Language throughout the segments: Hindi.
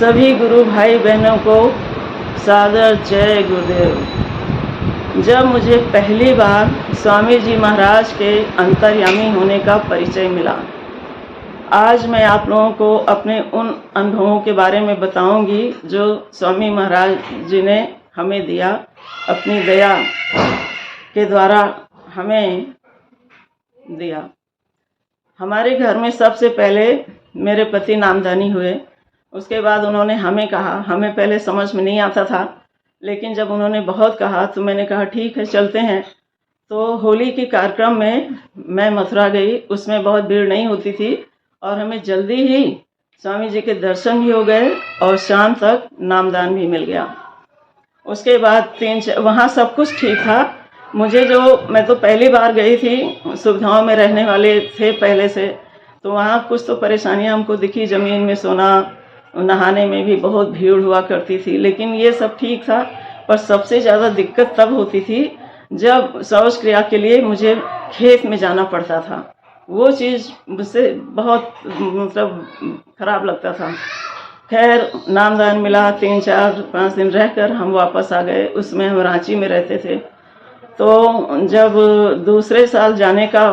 सभी गुरु भाई बहनों को सादर जय गुरुदेव। जब मुझे पहली बार स्वामी जी महाराज के अंतर्यामी होने का परिचय मिला, आज मैं आप लोगों को अपने उन अनुभवों के बारे में बताऊंगी जो स्वामी महाराज जी ने हमें दिया, अपनी दया के द्वारा हमें दिया। हमारे घर में सबसे पहले मेरे पति नामदानी हुए। उसके बाद उन्होंने हमें कहा, हमें पहले समझ में नहीं आता था, लेकिन जब उन्होंने बहुत कहा तो मैंने कहा ठीक है चलते हैं। तो होली के कार्यक्रम में मैं मथुरा गई, उसमें बहुत भीड़ नहीं होती थी और हमें जल्दी ही स्वामी जी के दर्शन भी हो गए और शाम तक नामदान भी मिल गया। उसके बाद वहाँ सब कुछ ठीक था। मैं तो पहली बार गई थी, सुविधाओं में रहने वाले थे पहले से, तो वहाँ कुछ तो परेशानियाँ हमको दिखी। ज़मीन में सोना, नहाने में भी बहुत भीड़ हुआ करती थी, लेकिन ये सब ठीक था। पर सबसे ज़्यादा दिक्कत तब होती थी जब शौच क्रिया के लिए मुझे खेत में जाना पड़ता था। वो चीज़ मुझसे बहुत खराब लगता था। खैर नामदान मिला, 3-4-5 दिन रहकर हम वापस आ गए। उसमें हम रांची में रहते थे। तो जब दूसरे साल जाने का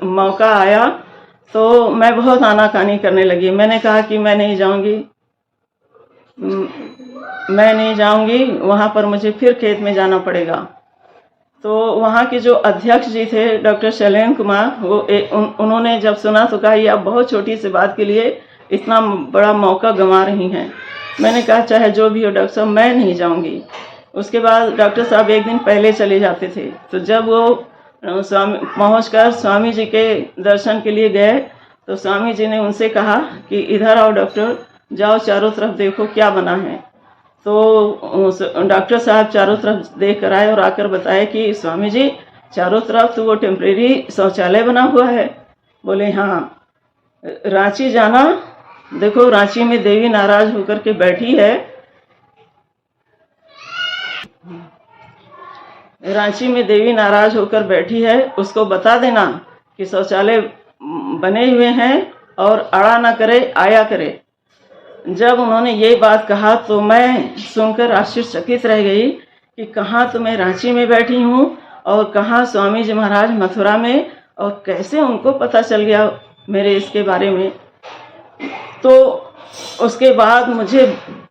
मौका आया तो मैं बहुत आनाकानी करने लगी। मैंने कहा कि मैं नहीं जाऊंगी, वहाँ पर मुझे फिर खेत में जाना पड़ेगा। तो वहाँ के जो अध्यक्ष जी थे डॉक्टर शैलेंद्र कुमार, उन्होंने जब सुना तो कहा ये आप बहुत छोटी सी बात के लिए इतना बड़ा मौका गंवा रही हैं। मैंने कहा चाहे जो भी हो डॉक्टर साहब, मैं नहीं जाऊंगी। उसके बाद डॉक्टर साहब एक दिन पहले चले जाते थे, तो जब वो पहुंचकर स्वामी जी के दर्शन के लिए गए तो स्वामी जी ने उनसे कहा कि इधर आओ डॉक्टर, जाओ चारों तरफ देखो क्या बना है। तो डॉक्टर साहब चारों तरफ देख कर आए और आकर बताए कि स्वामी जी चारों तरफ तो वो टेम्परेरी शौचालय बना हुआ है। बोले हाँ, रांची जाना, देखो रांची में देवी नाराज होकर के बैठी है, रांची में देवी नाराज होकर बैठी है, उसको बता देना कि शौचालय बने हुए हैं और अड़ा ना करे, आया करे। जब उन्होंने ये बात कहा तो मैं सुनकर आश्चर्यचकित रह गई कि कहाँ तो मैं रांची में बैठी हूँ और कहाँ स्वामी जी महाराज मथुरा में, और कैसे उनको पता चल गया मेरे इसके बारे में। तो उसके बाद मुझे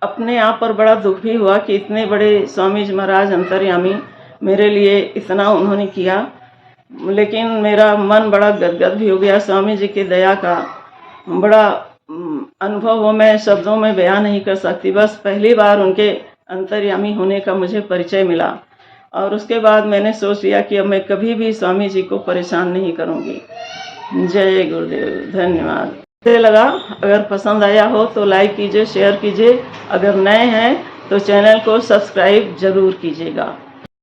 अपने आप पर बड़ा दुख भी हुआ कि इतने बड़े स्वामी जी महाराज अंतर्यामी मेरे लिए इतना उन्होंने किया, लेकिन मेरा मन बड़ा गदगद भी हो गया। स्वामी जी की दया का बड़ा अनुभव वो मैं शब्दों में बयान नहीं कर सकती। बस पहली बार उनके अंतर्यामी होने का मुझे परिचय मिला और उसके बाद मैंने सोच लिया कि अब मैं कभी भी स्वामी जी को परेशान नहीं करूँगी। जय गुरुदेव, धन्यवाद। लगा, अगर पसंद आया हो तो लाइक कीजिए, शेयर कीजिए। अगर नए हैं तो चैनल को सब्सक्राइब जरूर कीजिएगा।